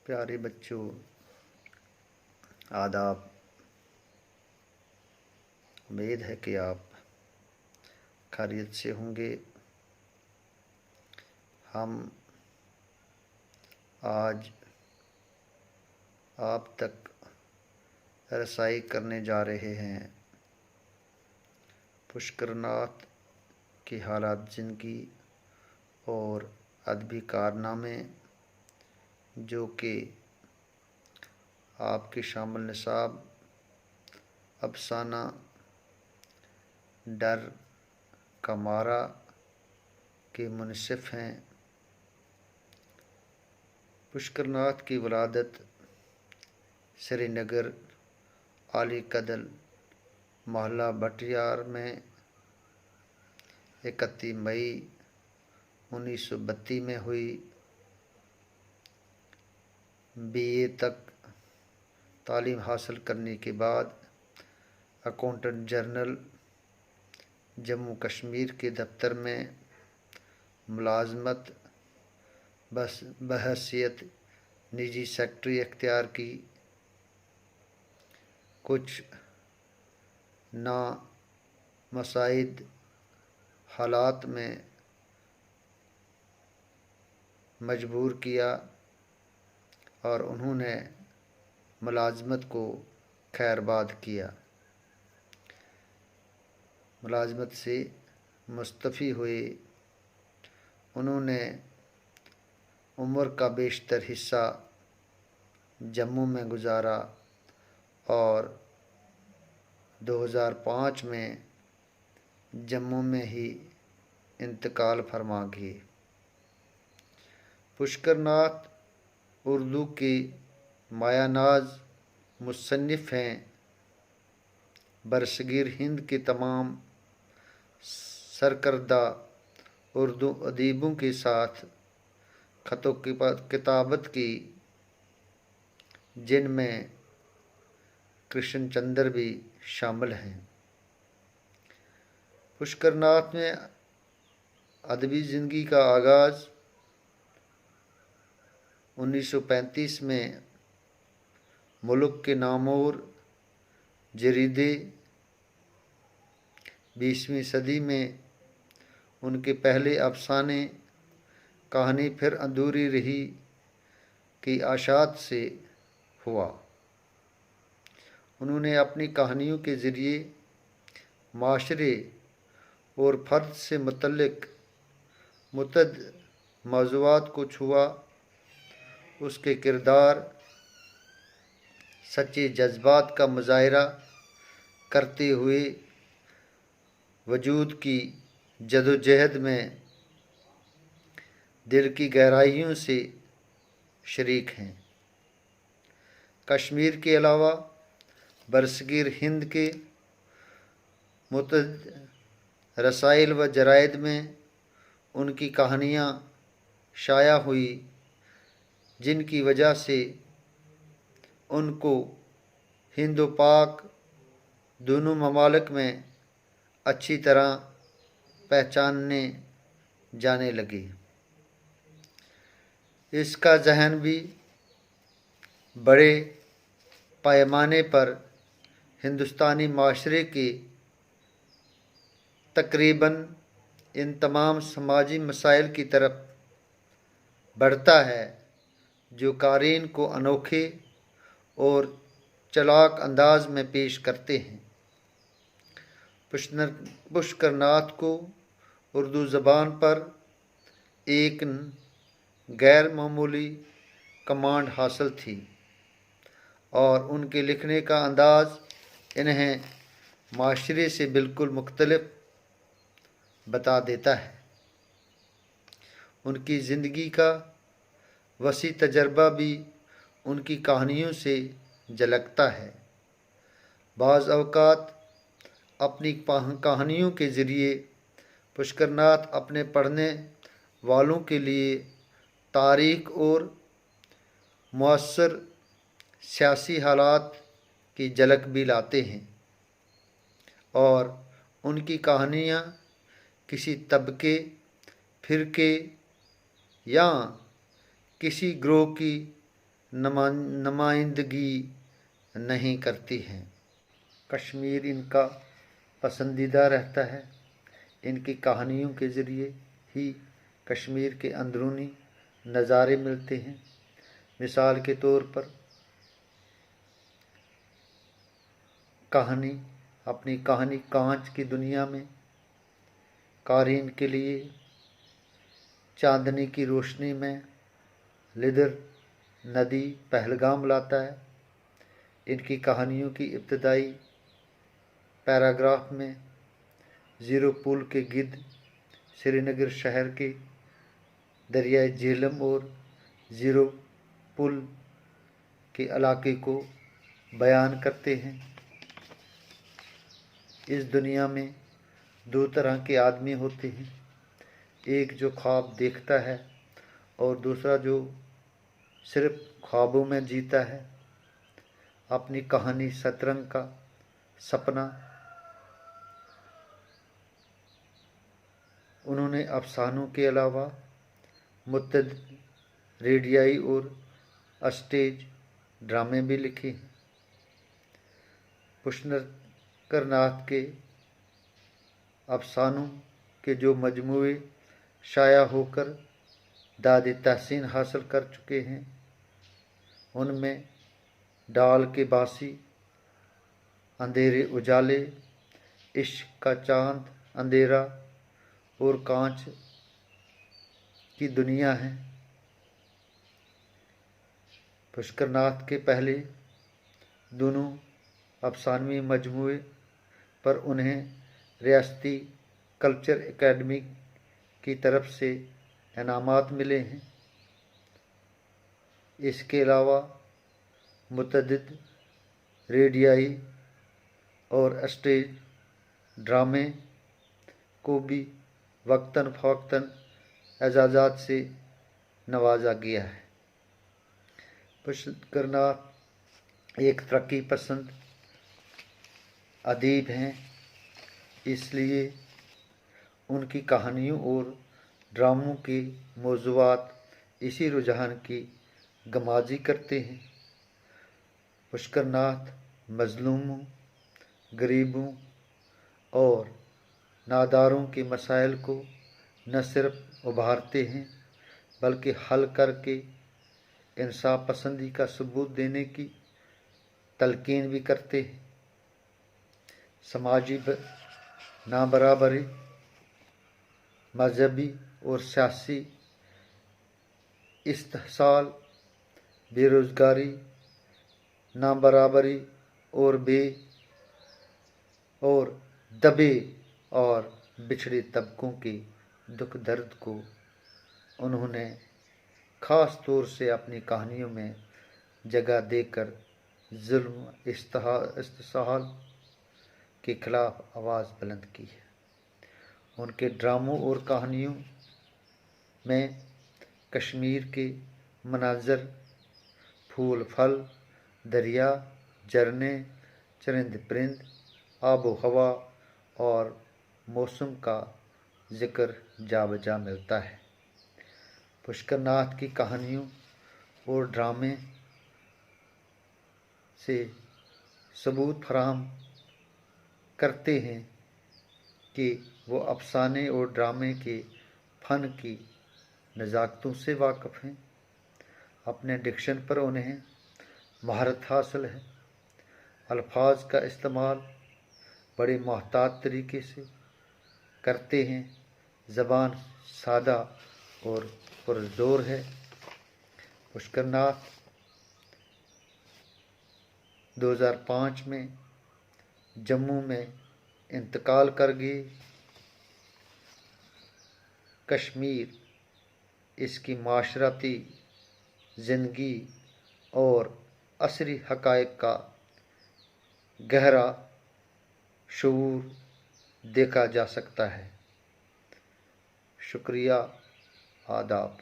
प्यारे बच्चों, आदाब। उम्मीद है कि आप खैरियत से होंगे। हम आज आप तक रसाई करने जा रहे हैं पुष्करनाथ की हालात ज़िंदगी और अदबी कारनामे, जो कि आपके शामिल निसाब अफसाना डर का मारा के मुनसिफ हैं। पुष्करनाथ की वलादत श्रीनगर आली कदल मोहल्ला भटियार में 31 मई 1932 में हुई। BA तक तालीम हासिल करने के बाद अकाउंटेंट जनरल जम्मू कश्मीर के दफ्तर में मुलाजमत बहैसियत निजी सेक्रेटरी इख्तियार की। कुछ नामसाइद हालात में मजबूर किया और उन्होंने मुलाजमत को खैरबाद किया। मुलाजमत से मुस्तफ़ी हुए। उन्होंने उम्र का बेशतर हिस्सा जम्मू में गुजारा और 2005 में जम्मू में ही इंतकाल फरमा गए। पुष्करनाथ उर्दू के मायानाज मुसन्निफ़ हैं। बरसगीर हिंद के तमाम सरकर्दा उर्दू अदीबों के साथ ख़तो किताबत की, जिनमें कृष्ण चंद्र भी शामिल हैं। पुष्करनाथ में अदबी ज़िंदगी का आगाज़ 1935 में मुल्क के नामौर जरीदे 20वीं सदी में उनके पहले अफसाने कहानी फिर अधूरी रही की आशात से हुआ। उन्होंने अपनी कहानियों के ज़रिए माशरे और फ़र्द से मुतल्लिक़ मुतअद्दिद मौज़ूआत को छुआ। उसके किरदार सच्चे जज्बात का मुज़ाहिरा करते हुए वजूद की जदोजहद में दिल की गहराइयों से शरीक हैं। कश्मीर के अलावा बरसगीर हिंद के मुतअद्दिद रसाइल व जराइद में उनकी कहानियाँ शाया हुई, जिनकी वजह से उनको हिंद व पाक दोनों ममालिक में अच्छी तरह पहचाने जाने लगे। इसका ज़हन भी बड़े पैमाने पर हिंदुस्तानी माशरे के तकरीबन इन तमाम समाजी मसाइल की तरफ बढ़ता है, जो क़ारीन को अनोखे और चालाक अंदाज में पेश करते हैं। पुष्करनाथ को उर्दू ज़बान पर एक गैर मामूली कमांड हासिल थी और उनके लिखने का अंदाज़ इन्हें माशरे से बिल्कुल मुख्तलिफ बता देता है। उनकी ज़िंदगी का वसी तजर्बा भी उनकी कहानियों से झलकता है। बाज़ औक़ात अपनी कहानियों के ज़रिए पुष्करनाथ अपने पढ़ने वालों के लिए तारीख़ और मुअस्सर सियासी हालात की झलक भी लाते हैं और उनकी कहानियाँ किसी तबके, फ़िरके या किसी ग्रोह की नुमाइंदगी नहीं करती हैं। कश्मीर इनका पसंदीदा रहता है। इनकी कहानियों के ज़रिए ही कश्मीर के अंदरूनी नज़ारे मिलते हैं। मिसाल के तौर पर अपनी कहानी कांच की दुनिया में कारीन के लिए चांदनी की रोशनी में लिदर नदी पहलगाम लाता है। इनकी कहानियों की इब्तदाई पैराग्राफ में ज़ीरो पुल के गिद्ध श्रीनगर शहर के दरियाए झेलम और ज़ीरो पुल के इलाके को बयान करते हैं। इस दुनिया में दो तरह के आदमी होते हैं, एक जो ख्वाब देखता है और दूसरा जो सिर्फ ख्वाबों में जीता है। अपनी कहानी शतरंग का सपना उन्होंने अफसानों के अलावा मुतअद्दिद रेडियाई और स्टेज ड्रामे भी लिखे हैं। पुष्कर नाथ के अफसानों के जो मजमूए शाया होकर दाद तहसीन हासिल कर चुके हैं, उनमें डाल के बासी, अंधेरे उजाले, इश्क का चांद अंधेरा और कांच की दुनिया है। पुष्कर नाथ के पहले दोनों अफसानवी मजमूए पर उन्हें रियासती कल्चर एकेडमी की तरफ से इनामात मिले हैं। इसके अलावा मुतअद्दिद रेडियाई और स्टेज ड्रामे को भी वक्तन फ़वक्तन एजाज़ात से नवाजा गया है। पुष्कर नाथ एक तरक्की पसंद अदीब हैं, इसलिए उनकी कहानियों और ड्रामों के मौज़ूआत इसी रुझान की गमाज़ी करते हैं। पुष्कर नाथ मज़लूमों, गरीबों और नादारों के मसाइल को न सिर्फ उभारते हैं बल्कि हल करके इंसाफ पसंदी का सबूत देने की तलकीन भी करते हैं। समाजी नाबराबरी, मजहबी और सियासी इस्तेहसाल, बेरोज़गारी, नाबराबरी और दबे और बिछड़े तबकों के दुख दर्द को उन्होंने ख़ास तौर से अपनी कहानियों में जगह देकर जुल्म इस्तेहसाल के खिलाफ आवाज़ बुलंद की है। उनके ड्रामों और कहानियों में कश्मीर के मनाज़र, फूल फल, दरिया, झरने, चरिंद परिंद, आबो हवा और मौसम का ज़िक्र जा बजा मिलता है। पुष्कर नाथ की कहानियों और ड्रामे से सबूत फराहम करते हैं कि वो अफसाने और ड्रामे के फ़न की नज़ाकतों से वाकिफ़ हैं। अपने डिक्शन पर उन्हें महारत हासिल है। अल्फाज का इस्तेमाल बड़े मोहतात तरीके से करते हैं। ज़बान सादा और पुरज़ोर है। पुष्कर नाथ 2005 में जम्मू में इंतकाल कर गए। कश्मीर इसकी माशरती ज़िंदगी और असरी हक़ाइक़ का गहरा शऊर देखा जा सकता है। शुक्रिया, आदाब।